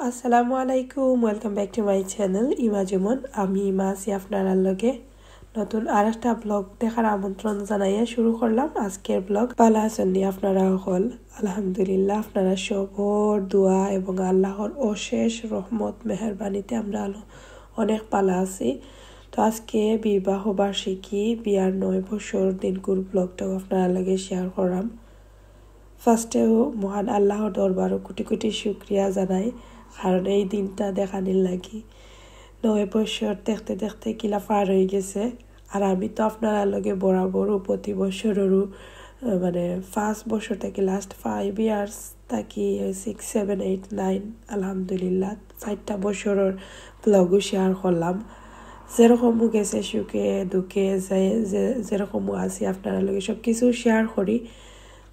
আসসালামু আলাইকুম welcome back to my channel ইমা যেমন আমি ইমা আছি আপনার লগে নতুন আরেকটা ব্লগ দেখার আমন্ত্রণ জানাইয়া শুরু করলাম আজকের ব্লগ ভালো আছেন আপনারা হল আলহামদুলিল্লাহ আপনারা সবর দোয়া এবং আল্লাহর অশেষ রহমত মেহেরবানিতে আমরা অনেক ভালো আছি। তো আজকে বিবাহ বার্ষিকী বিয়ার 9 বছর দিনকুর ব্লগটাও আপনার লগে শেয়ার করলাম। ফার্স্টেও মহান আল্লাহর দরবারও কোটি কোটি শুক্রিয়া জানাই, কারণ এই দিনটা দেখানির লাগি 9 বছর দেখতে দেখতে কিলা পার হয়ে গেছে। আর আমি তো আপনার লগে বরাবরও প্রতি বছরেরও মানে 5 বছর থেকে লাস্ট 5 ইয়ার্স থাকি 6, 7, 8, 9 আলহামদুলিল্লাহ 4টা বছরের ব্লগও শেয়ার করলাম। যেরকমও গেছে সুখে দুঃখে যেরকমও আছি আপনার লগে সব কিছু শেয়ার করি।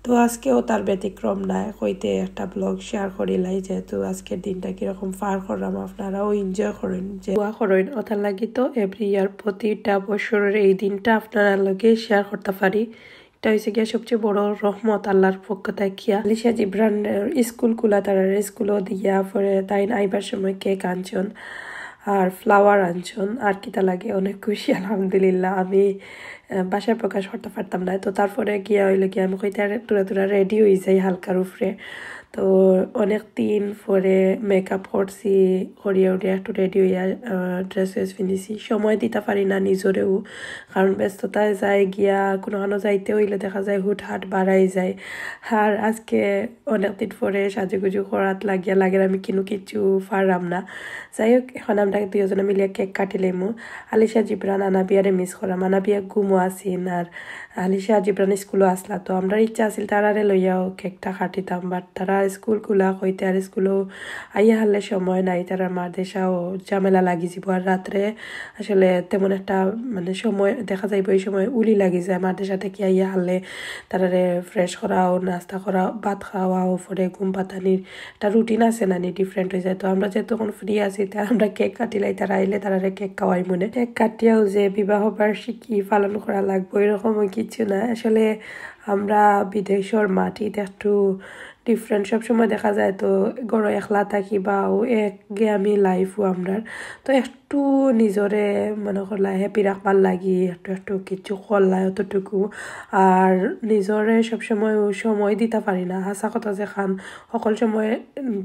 তো আজকেও তার ব্যতিক্রম নাই, হইতে একটা ব্লগ শেয়ার করিলাই, যেহেতু আজকের দিনটা কিরকম পার করলাম আপনারাও এনজয় করেন যে করেন ওটার লাগি। তো এভরি ইয়ার প্রতিটা বছরের এই দিনটা আপনারা লগে শেয়ার করতে পারি, এটা হয়েছে গিয়া সবচেয়ে বড় রহমত আল্লাহর পক্ষ থাকিয়া। আলিশা জিব্রান স্কুল গুলা তারা স্কুলও দিয়া পরে তাই আইবার সময় কেক আনছন আর ফ্লাওয়ার আনছন আর কিতা লাগে, অনেক খুশি আলহামদুলিল্লাহ। আমি বাসায় প্রকাশ করতে পারতাম না, তো তারপরে গিয়া হইলে কি আমি কইতে তুরা রেডি হয়ে যাই হালকার উপরে। তো অনেক দিন পরে মেকআপ করছি, করিয়া উঠিয়া একটু রেডি হইয়া ড্রেস পিঁধেছি। সময় দিতে পারি না নিজরেও, কারণ ব্যস্ততায় যায় গিয়া কোনোখানো যাইতে হইলে দেখা যায় হুটহাট বাড়াই যায়। আর আজকে অনেকদিন পরে সাজুগুজু করাত লাগিয়া লাগে আমি কিছু পারলাম না। যাই হোক, এখন আমরা দুজনে মিলিয়া কেক কাটিলামু। আলিশা জিব্রান আনাবিয়ারে মিস করাম, আনাবিয়া ঘুমো আসিন আর আলিশা জিব্রান স্কুলও আসলা। তো আমরা ইচ্ছা আছিল তারারে লইয়াও কেকটা কাটিতাম, বাট তারা স্কুল খুলা হইতে আর স্কুলও আইয়া হারলে সময় নাই, তারা মাদ্রাসাও ঝামেলা লাগি যাব। আর রাত্রে আসলে তেমন একটা মানে সময় দেখা যাইব, এই সময় উলি লাগি যায় মাদ্রাসা থেকে আইয়া হারলে তারারে ফ্রেশ করাও, নাস্তা করা, ভাত খাওয়াও, পরে ঘুম পাতানির একটা রুটিন আছে না, ডিফারেন্ট হয়ে যায়। তো আমরা যে তখন ফ্রি আছি আমরা কেক কাটিলাই, তারা আইলে তারারে কেক খাওয়াই মনে। কেক কাটিয়াও যে বিবাহ বার্ষিকী পালন করা লাগবে এরকম কিছু না। আসলে আমরা বিদেশের মাটিতে একটু ডিফারেন্ট, সবসময় দেখা যায় তো গড় একলা থাকি বা আমি লাইফও আমরা তো একটু নিজরে মনে করলা হ্যাপি রাখবার লাগি একটু একটু কিছু করলাই অতটুকু। আর নিজরে সবসময় সময় দিতে পারি না, হাসা কথা যে খান সকল সময়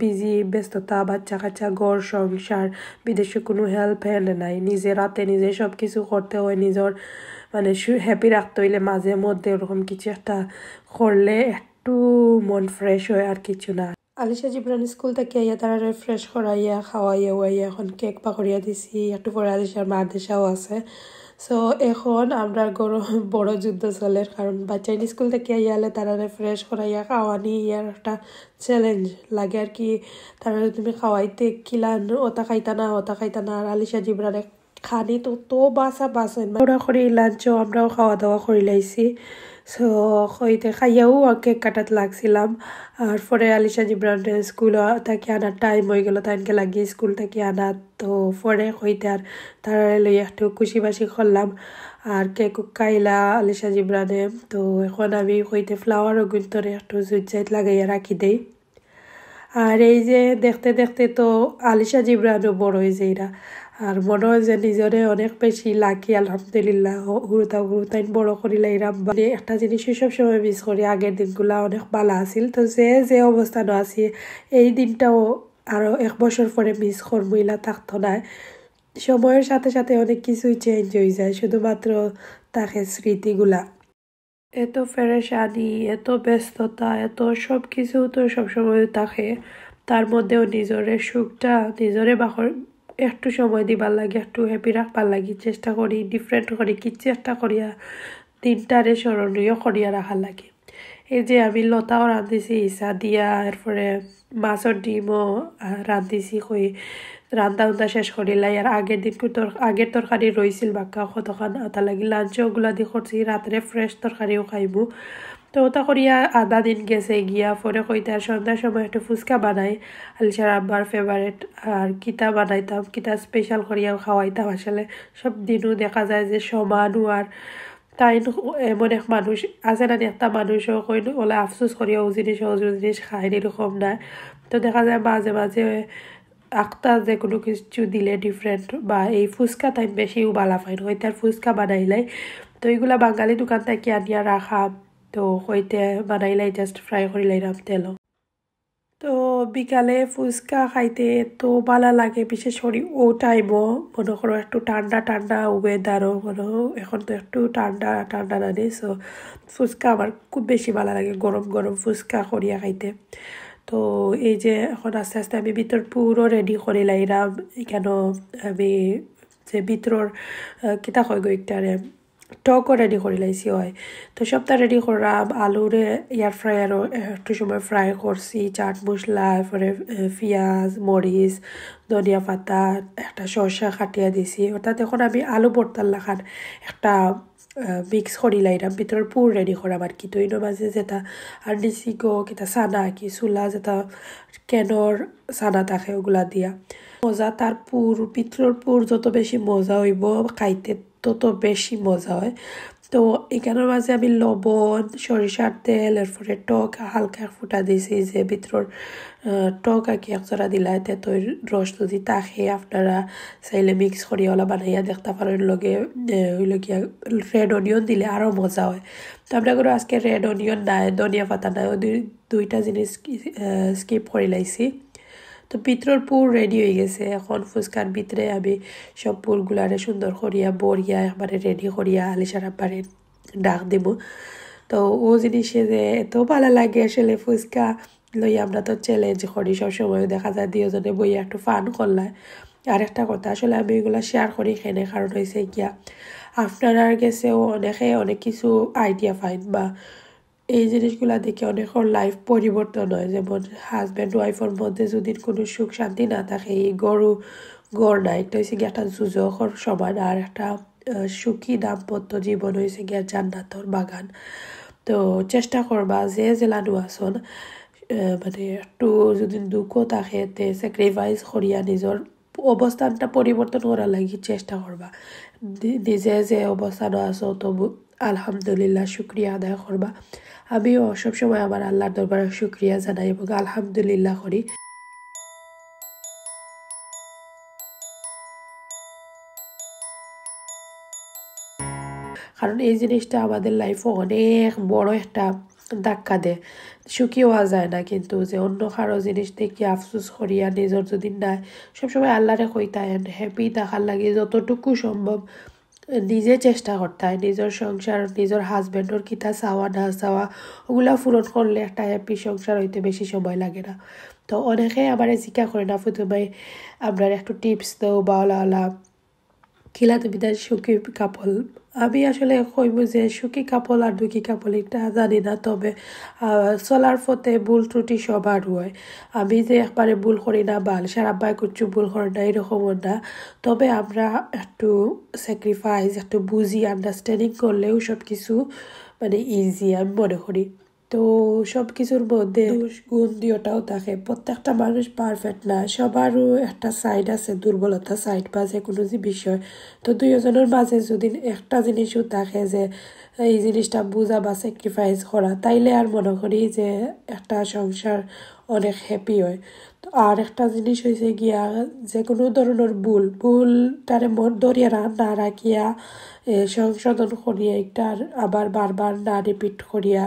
বিজি, ব্যস্ততা, বাচ্চা কাচ্চা, ঘর সংসার, বিদেশে কোনো হেল্প হ্যান্ড নাই, নিজের রাতে নিজে সব কিছু করতে হয়। নিজের মানে হ্যাপি রাখতে হইলে মাঝে মধ্যে ওরকম কিছু একটা করলে একটু মন ফ্রেশ হয়, আর কিছু না। আলিশা জিব্রান স্কুল থেকে আইয়া তারা ফ্রেশ করাইয়া খাওয়াইয়া ওয়াইয়া এখন কেক পাকড়িয়া দিছি, একটু পরে আলিশার মাদ্রাসাও আছে। সো এখন আমরা বড় যুদ্ধ চলে, কারণ বাচ্চা স্কুল থেকে আইয়া হলে তারা ফ্রেশ করাইয়া খাওয়ানি ইয়ার একটা চ্যালেঞ্জ লাগে আর কি। তারা তুমি খাওয়াইতে কিলান ওটা খাইতা না আর আলিশা জিব্রানে খানি তো বাসা ওরা করে লাঞ্চও আমরাও খাওয়া দাওয়া করে লাইছি। সো হইতে খাইয়াও কেক কাটাত লাগছিলাম। আর পরে আলিশা জিব্রান স্কুল থেকে আনার টাইম হয়ে গেল, তাইনকে লাগিয়ে স্কুল থেকে আনা। তো পরে হইতে আর তারা লই একটু খুশি বাসি করলাম আর কেক খাইলা আলিশা জিব্রানে। তো এখন আমি হইতে ফ্লাওয়ারও গুন্তরে একটু জুইট লাগাইয়া রাখি দেই। আর এই যে দেখতে দেখতে তো আলিশা জিব্রানও বড় হয়ে যাইরা, আর মনে হয় যে নিজরে অনেক বেশি লাকি আলহামদুলিল্লাহ। হুরুতাইন বড় করিলাইরাম, মানে একটা জিনিস সবসময় মিস করি, আগের দিনগুলা অনেক ভালো আছিল। তো যে অবস্থানও আছি এই দিনটাও আরো 1 বছর পরে মিস করবইলা থাকতো না। সময়ের সাথে সাথে অনেক কিছুই চেঞ্জ হয়ে যায়, শুধুমাত্র তাকে স্মৃতিগুলা। এত পেরেশানি, এত ব্যস্ততা, এত সব কিছু তো সবসময় থাকে, তার মধ্যেও নিজরের সুখটা নিজরে একটু সময় দিবার লাগে, একটু হ্যাপি রাখবার লাগে চেষ্টা করি, ডিফারেন্ট করি কিছু একটা করিয়া দিনটারে স্মরণীয় করিয়া রাখার লাগে। এই যে আমি লতাও রাঁধিছি ইসা দিয়া, এরপরে মাছের ডিমও রাঁধিছি, রান্ধা শেষ করিলাই। আর আগের তরকারি রইছিল বাক্কা কতখান, ওটা লাগি লাঞ্চও ওগুলা দিয়ে করছি, রাত্রে ফ্রেশ তরকারিও খাইবো। তো ওটা করিয়া আধা দিন গেছে গিয়া। পরে কইতে আর সন্ধ্যার সময় একটু ফুচকা বানাই, আলিশার আব্বার ফেভারেট, আর কিতা বানাইতাম, কিতা স্পেশাল করিয়াও খাওয়াইতাম। আসলে সব দিনও দেখা যায় যে সমানও, আর তাই এমন এক মানুষ আছে না, একটা মানুষও কই ওলা আফসোস করিয়া ও জিনিস খায় এরকম না। তো দেখা যায় মাঝে মাঝে আখতা যে কোনো কিছু দিলে ডিফারেন্ট বা এই ফুচকা তাই বেশি বালা ফাইন হইতে আর ফুচকা বানাইলাই তো এইগুলা বাঙালি দোকান থেকে আনিয়া রাখাম তো হইতে বানাইলাই জাস্ট ফ্রাই করিলাইরাম তেল তো বিকালে ফুচকা খাইতে তো ভালো লাগে বিশেষ করে ও টাইমও মনে করো একটু ঠান্ডা ঠান্ডা ওয়েদারও মনে এখন তো একটু ঠান্ডা ঠান্ডা নানি সো ফুচকা আমার খুব বেশি ভালো লাগে গরম গরম ফুচকা করিয়া খাইতে তো এই যে এখন আস্তে আস্তে আমি ভিতর পুরো রেডি করে লাইরাম কেন আমি যে ভিতর কিতা কয় গো একটারে টকও রেডি করে লাইছি হয় তো সবটা রেডি করলাম আলুরে এয়ার ফ্রায়ারও একটু সময় ফ্রাই করছি চাট মশলা এরপরে পেঁয়াজ মরিচ ধনিয়া পাতা একটা শসা কাটিয়া দিছি অর্থাৎ এখন আমি আলু ভর্তার লাখান একটা মিক্স করি লাইরাম ভিতরের পুর রেডি করাম আর কি তো ইনো মাঝে যেটা আর নিচি গো কিতা সানা কি চুলা যেটা কেনর সানা থাকে ওগুলা দিয়া মজা তার পুর ভিতরের পুর যত বেশি মজা হইব খাইতে তত বেশি মজা হয় তো এখানের মাঝে আমি লবণ সরিষার তেল এরপরে টক হালকা ফুটা দিয়েছি যে ভিতর টক আর কি একজোড়া দিলাই তেতই রস যদি থাকে আপনারা চাইলে মিক্স করিয়া ওলা বানাইয়া দেখতে পারেন লগে হইল গিয়া রেড অনিয়ন দিলে আরও মজা হয় তো আমরা করে আজকে রেড অনিয়ন নাই ধনিয়া পাতা নাই দুইটা জিনিস স্কিপ করে লাইছি তো ভিতরের পুর রেডি হয়ে গেছে এখন ফুচকার ভিতরে আমি সব পুরগুলারে সুন্দর করিয়া বরিয়া একবারে রেডি করিয়া আলিশার আব্বারে ডাক দেব তো ও জিনিসে যে এত ভালো লাগে আসলে ফুচকা লই আমরা তো চ্যালেঞ্জ করি সবসময় দেখা যায় দুজনে বইয়া একটু ফান করলাম আর একটা কথা আসলে আমি এগুলো শেয়ার করি এখানে কারণ হয়েছে গিয়া আপনার গেছেও অনেকে অনেক কিছু আইডিয়া পাইন বা এই জিনিসগুলা দেখে অনেকের লাইফ পরিবর্তন হয় যেমন হাজব্যান্ড ওয়াইফের মধ্যে যদি কোনো সুখ শান্তি না থাকে এই গড় নাই এটা হয়েছে গিয়ে একটা যুজকর সমান আর একটা সুখী দাম্পত্য জীবন হয়েছে গিয়া জান্নাতর বাগান তো চেষ্টা করবা যে জেলানো আসন মানে একটু যদি দুঃখ থাকে তে স্যাক্রিফাইস করিয়া নিজের অবস্থানটা পরিবর্তন করার লাগি চেষ্টা করবা নিজে যে অবস্থানও আছো তবু আলহামদুলিল্লাহ শুক্রিয়া আদায় করবা আমিও সবসময় আমার আল্লাহর দরবারে শুক্রিয়া জানাই এবং আলহামদুলিল্লাহ করি কারণ এই জিনিসটা আমাদের লাইফে অনেক বড় একটা ধাক্কা দেয় সুখী হওয়া যায় না কিন্তু যে অন্য কারো জিনিস দেখে আফসোস করিয়া নিজের যদি নাই সবসময় আল্লাহরে কইতায় হ্যাপি দেখার লাগে যতটুকু সম্ভব নিজে চেষ্টা করতে হয় নিজের সংসার নিজের হাজব্যান্ডর কিতা চাওয়া না চাওয়া ওগুলা পূরণ করলে একটা হ্যাপি সংসার হইতে বেশি সময় লাগে না তো অনেকে আবার জিজ্ঞা করে না ফুতুমাই আপনার একটু টিপস দাও বা ওলা খিলা তুমি তার সুখী কাপল আমি আসলে কইব যে সুখী কাপল আর দুঃখী কাপল এটা জানি না তবে চলার পথে ভুল ত্রুটি সবার হয় আমি যে একবারে ভুল করি না বা সারা আব্বাই কুচ্ছু ভুল করে না এরকমও না তবে আমরা একটু স্যাক্রিফাইস একটু বুঝি আন্ডারস্ট্যান্ডিং করলেও সব কিছু মানে ইজি আমি মনে করি তো সব কিছুর মধ্যে গুণ দিয়েটাও থাকে প্রত্যেকটা মানুষ পারফেক্ট না সবারও একটা সাইড আছে দুর্বলতা সাইড বা যে কোনো যে বিষয় তো দুইজনের মাঝে যদি একটা জিনিসও থাকে যে এই জিনিসটা বোঝা বা স্যাক্রিফাইস করা তাইলে আর মনে করি যে একটা সংসার অনেক হ্যাপি হয় তো আর একটা জিনিস হয়েছে গিয়া যে কোনো ধরনের ভুলটারে মন ধরিয়া না রাখিয়া সংশোধন করিয়া একটার আবার বারবার না রিপিট করিয়া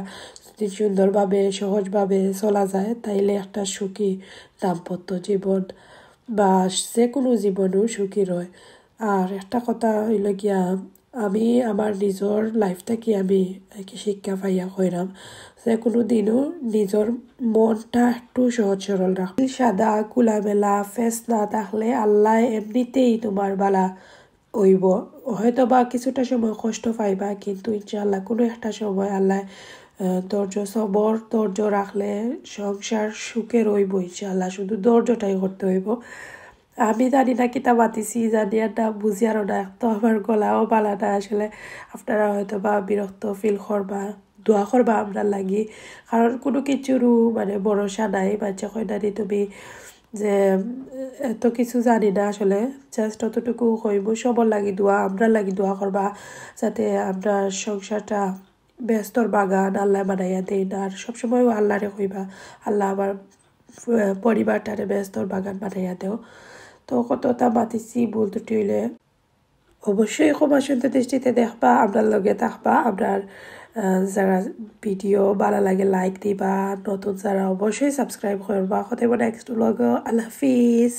যদি সুন্দরভাবে সহজভাবে চলা যায় তাইলে একটা সুখী দাম্পত্য জীবন বা যে কোনো জীবনও সুখী রয় আর একটা কথা হইল গিয়া আমি আমার নিজের লাইফ থেকে আমি শিক্ষা পাইয়া কইরাম যে কোনো দিনও নিজের মনটা একটু সহজ সরল রাখ সাদা খোলামেলা ফেস না থাকলে আল্লাহ এমনিতেই তোমার বালা হইব হয়তো বা কিছুটা সময় কষ্ট পাইবা কিন্তু ইনশাআল্লাহ কোনো একটা সময় আল্লাহ ধৈর্য রাখলে সংসার সুখে রইব ইনশাআল্লাহ শুধু ধৈর্যটাই করতে হইব আমি জানি না কিতা বাতিছি জানি না বুঝি আরও না তো আমার গলাও বালা না আসলে আপনারা হয়তো বা বিরক্ত ফিল করবা দোয়া করবা আমরা লাগি কারণ কোনো কিছুরও মানে ভরসা নাই বাচ্চা কয়নানি তুমি যে এত কিছু জানি না আসলে জাস্ট অতটুকু কইব সবর লাগি দোয়া আমরা লাগি দোয়া করবা যাতে আমরা সংসারটা ব্যস্তর বাগান আল্লাহ বানাইয়া দেই না আর সবসময় আল্লাহরে কইবা আল্লাহ আমার পরিবারটারে ব্যস্তর বাগান বানাইয়া দেও তো কতটা মাতিছি ভুল ত্রুটি হইলে অবশ্যই ক্ষমা সুন্দর দৃষ্টিতে দেখবা আপনার লগে থাকবা আপনার যারা ভিডিও ভালো লাগে লাইক দিবা নতুন যারা অবশ্যই সাবস্ক্রাইব করবা হতে নেক্সট ব্লগ আল্লাহ হাফিজ।